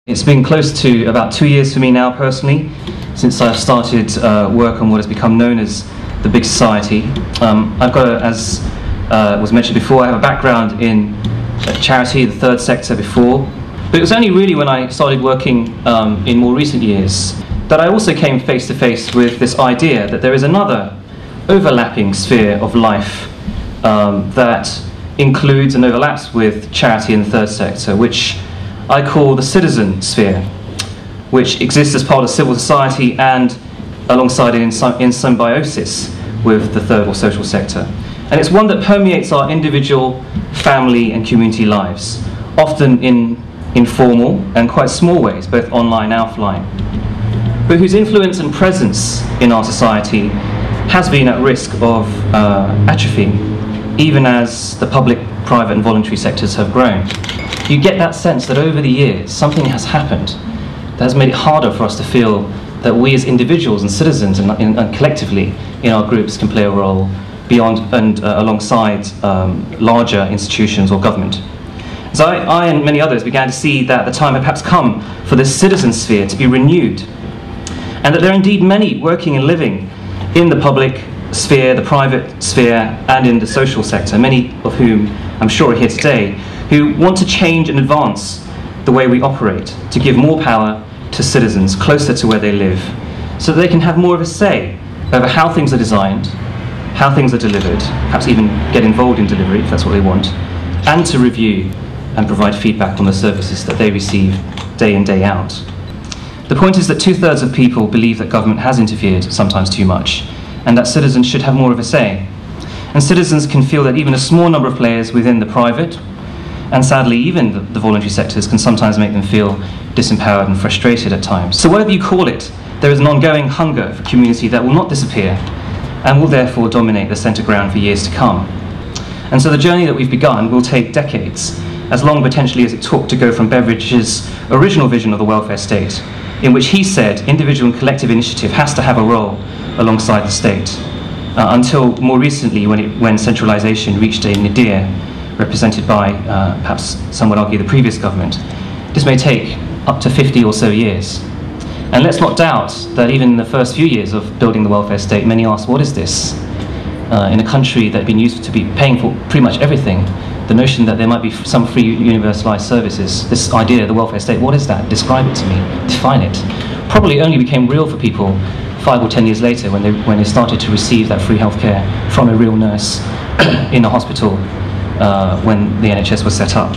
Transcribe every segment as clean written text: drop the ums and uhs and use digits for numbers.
It's been close to about 2 years for me now personally, since I've started work on what has become known as the Big Society. I've got, as was mentioned before, I have a background in charity, the third sector before, but it was only really when I started working in more recent years that I also came face to face with this idea that there is another overlapping sphere of life that includes and overlaps with charity in the third sector, which I call the citizen sphere, which exists as part of civil society and alongside it in symbiosis with the third or social sector. And it's one that permeates our individual, family and community lives, often in informal and quite small ways, both online and offline, but whose influence and presence in our society has been at risk of atrophy, even as the public, private and voluntary sectors have grown. You get that sense that over the years something has happened that has made it harder for us to feel that we as individuals and citizens and collectively in our groups can play a role beyond and alongside larger institutions or government. So I and many others began to see that the time had perhaps come for this citizen sphere to be renewed, and that there are indeed many working and living in the public sphere, the private sphere and in the social sector, many of whom I'm sure are here today, who want to change and advance the way we operate, to give more power to citizens closer to where they live, so that they can have more of a say over how things are designed, how things are delivered, perhaps even get involved in delivery if that's what they want, and to review and provide feedback on the services that they receive day in, day out. The point is that 2/3 of people believe that government has interfered, sometimes too much, and that citizens should have more of a say. And citizens can feel that even a small number of players within the private, and sadly even the voluntary sectors, can sometimes make them feel disempowered and frustrated at times. So whatever you call it, there is an ongoing hunger for community that will not disappear and will therefore dominate the centre ground for years to come. And so the journey that we've begun will take decades, as long potentially as it took to go from Beveridge's original vision of the welfare state, in which he said individual and collective initiative has to have a role alongside the state, until more recently when centralisation reached a nadir represented by, perhaps some would argue, the previous government. This may take up to 50 or so years. And let's not doubt that even in the first few years of building the welfare state, many asked, what is this? In a country that had been used to be paying for pretty much everything, the notion that there might be some free universalised services, this idea of the welfare state, what is that? Describe it to me, define it. Probably only became real for people 5 or 10 years later when they started to receive that free healthcare from a real nurse in a hospital when the NHS was set up.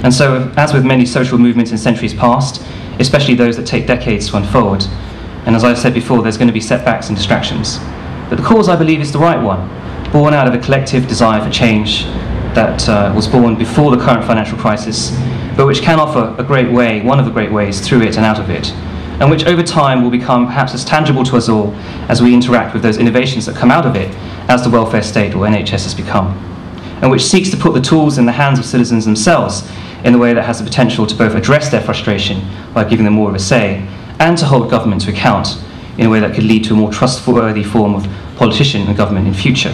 And so, as with many social movements in centuries past, especially those that take decades to unfold, and as I've said before, there's going to be setbacks and distractions. But the cause, I believe, is the right one, born out of a collective desire for change that was born before the current financial crisis, but which can offer a great way, one of the great ways through it and out of it, and which over time will become perhaps as tangible to us all as we interact with those innovations that come out of it as the welfare state or NHS has become, and which seeks to put the tools in the hands of citizens themselves in a way that has the potential to both address their frustration by giving them more of a say, and to hold government to account in a way that could lead to a more trustworthy form of politician and government in future.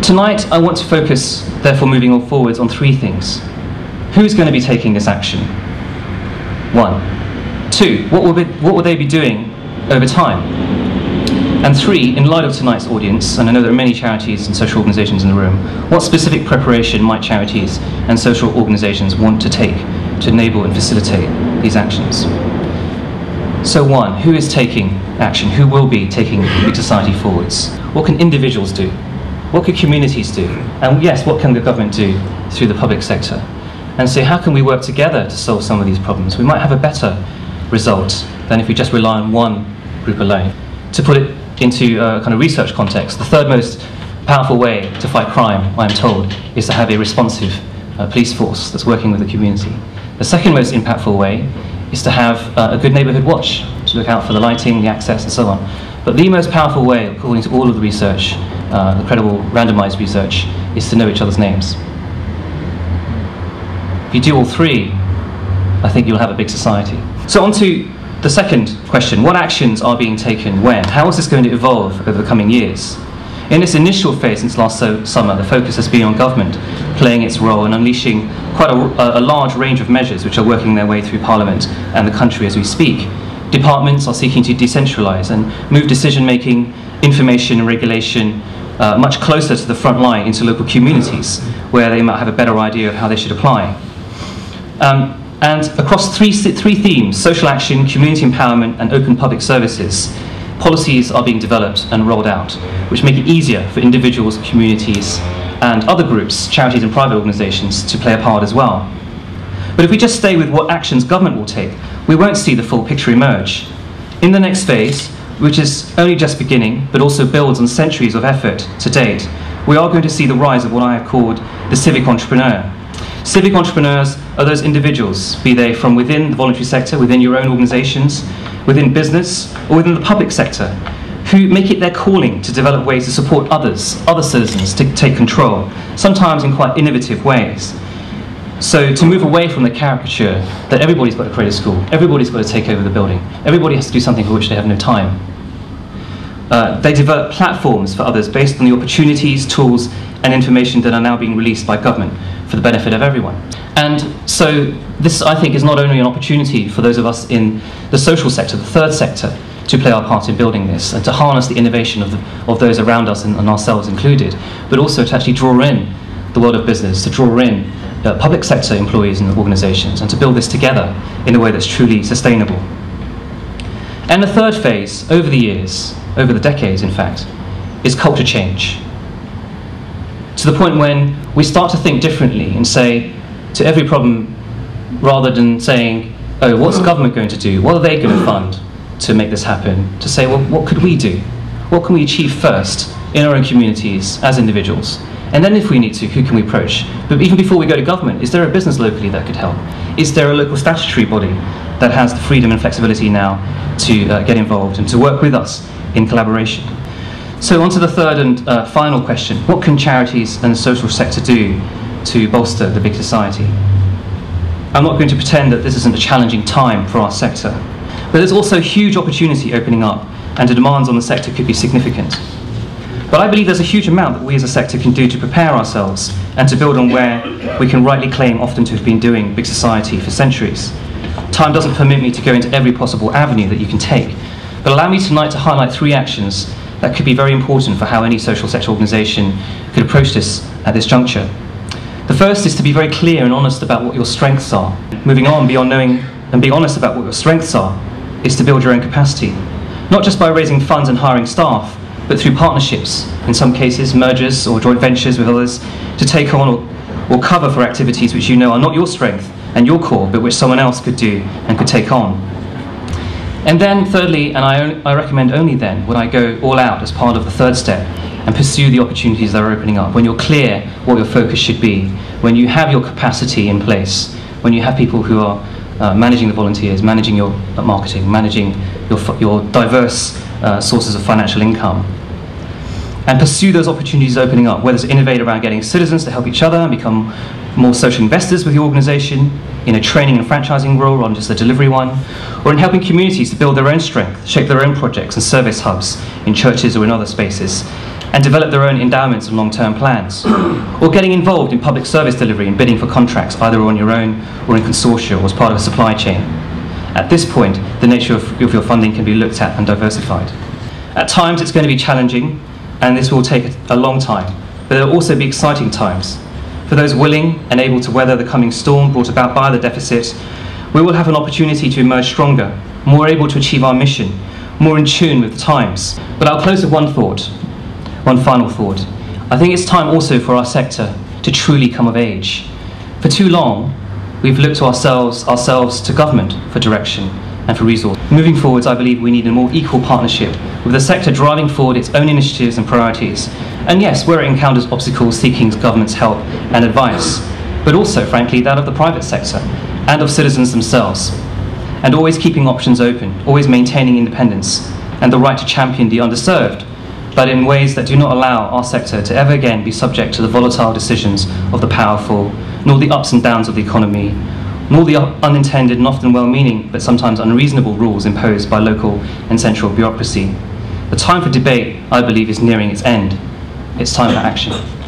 Tonight I want to focus, therefore moving on forwards, on 3 things. Who's going to be taking this action? 1. 2. What will they be doing over time? And 3, in light of tonight's audience, and I know there are many charities and social organisations in the room, what specific preparation might charities and social organisations want to take to enable and facilitate these actions? So 1, who is taking action? Who will be taking Big Society forwards? What can individuals do? What could communities do? And yes, what can the government do through the public sector? And so how can we work together to solve some of these problems? We might have a better result than if we just rely on one group alone. To put it into a kind of research context, the third most powerful way to fight crime, I'm told, is to have a responsive police force that's working with the community. The second most impactful way is to have a good neighbourhood watch, to look out for the lighting, the access and so on. But the most powerful way, according to all of the research, the credible randomised research, is to know each other's names. If you do all 3, I think you'll have a big society. So on to the second question, what actions are being taken when? How is this going to evolve over the coming years? In this initial phase since last summer, the focus has been on government playing its role and unleashing quite a large range of measures which are working their way through Parliament and the country as we speak. Departments are seeking to decentralise and move decision-making, information and regulation much closer to the front line into local communities, where they might have a better idea of how they should apply. And across three themes, social action, community empowerment and open public services, policies are being developed and rolled out, which make it easier for individuals, communities and other groups, charities and private organisations, to play a part as well. But if we just stay with what actions government will take, we won't see the full picture emerge. In the next phase, which is only just beginning, but also builds on centuries of effort to date, we are going to see the rise of what I have called the civic entrepreneur. Civic entrepreneurs are those individuals, be they from within the voluntary sector, within your own organisations, within business, or within the public sector, who make it their calling to develop ways to support others, other citizens, to take control, sometimes in quite innovative ways. So to move away from the caricature that everybody's got to create a school, everybody's got to take over the building, everybody has to do something for which they have no time. They develop platforms for others based on the opportunities, tools and information that are now being released by government for the benefit of everyone. And so this, I think, is not only an opportunity for those of us in the social sector, the third sector, to play our part in building this and to harness the innovation of those around us and ourselves included, but also to actually draw in the world of business, to draw in public sector employees and organisations, and to build this together in a way that's truly sustainable. And the third phase, over the years, over the decades in fact, is culture change. To the point when we start to think differently and say to every problem, rather than saying, oh, what's government going to do? What are they going to fund to make this happen? To say, well, what could we do? What can we achieve first in our own communities as individuals? And then if we need to, who can we approach? But even before we go to government, is there a business locally that could help? Is there a local statutory body that has the freedom and flexibility now to get involved and to work with us in collaboration? So on to the third and final question. What can charities and the social sector do to bolster the big society? I'm not going to pretend that this isn't a challenging time for our sector, but there's also huge opportunity opening up, and the demands on the sector could be significant. But I believe there's a huge amount that we as a sector can do to prepare ourselves and to build on where we can rightly claim often to have been doing big society for centuries. Time doesn't permit me to go into every possible avenue that you can take, but allow me tonight to highlight 3 actions that could be very important for how any social sector organisation could approach this at this juncture. The first is to be very clear and honest about what your strengths are. Moving on beyond knowing and being honest about what your strengths are is to build your own capacity, not just by raising funds and hiring staff, but through partnerships, in some cases mergers or joint ventures with others, to take on or cover for activities which you know are not your strength and your core, but which someone else could do and could take on. And then thirdly, and I recommend only then, would I go all out as part of the third step and pursue the opportunities that are opening up, when you're clear what your focus should be, when you have your capacity in place, when you have people who are managing the volunteers, managing your marketing, managing your diverse sources of financial income. And pursue those opportunities opening up, whether it's innovate around getting citizens to help each other and become more social investors with your organisation, in a training and franchising role rather than just a delivery one, or in helping communities to build their own strength, shape their own projects and service hubs in churches or in other spaces, and develop their own endowments and long-term plans, or getting involved in public service delivery and bidding for contracts either on your own or in consortia or as part of a supply chain. At this point, the nature of your funding can be looked at and diversified. At times it's going to be challenging, and this will take a long time, but there will also be exciting times. For those willing and able to weather the coming storm brought about by the deficit, we will have an opportunity to emerge stronger, more able to achieve our mission, more in tune with the times. But I'll close with one final thought. I think it's time also for our sector to truly come of age. For too long, we've looked to ourselves to government for direction and for resource. Moving forwards, I believe we need a more equal partnership with the sector driving forward its own initiatives and priorities. And yes, where it encounters obstacles, seeking government's help and advice, but also, frankly, that of the private sector and of citizens themselves. And always keeping options open, always maintaining independence and the right to champion the underserved, but in ways that do not allow our sector to ever again be subject to the volatile decisions of the powerful, nor the ups and downs of the economy, nor the unintended and often well-meaning but sometimes unreasonable rules imposed by local and central bureaucracy. The time for debate, I believe, is nearing its end, It's time for action.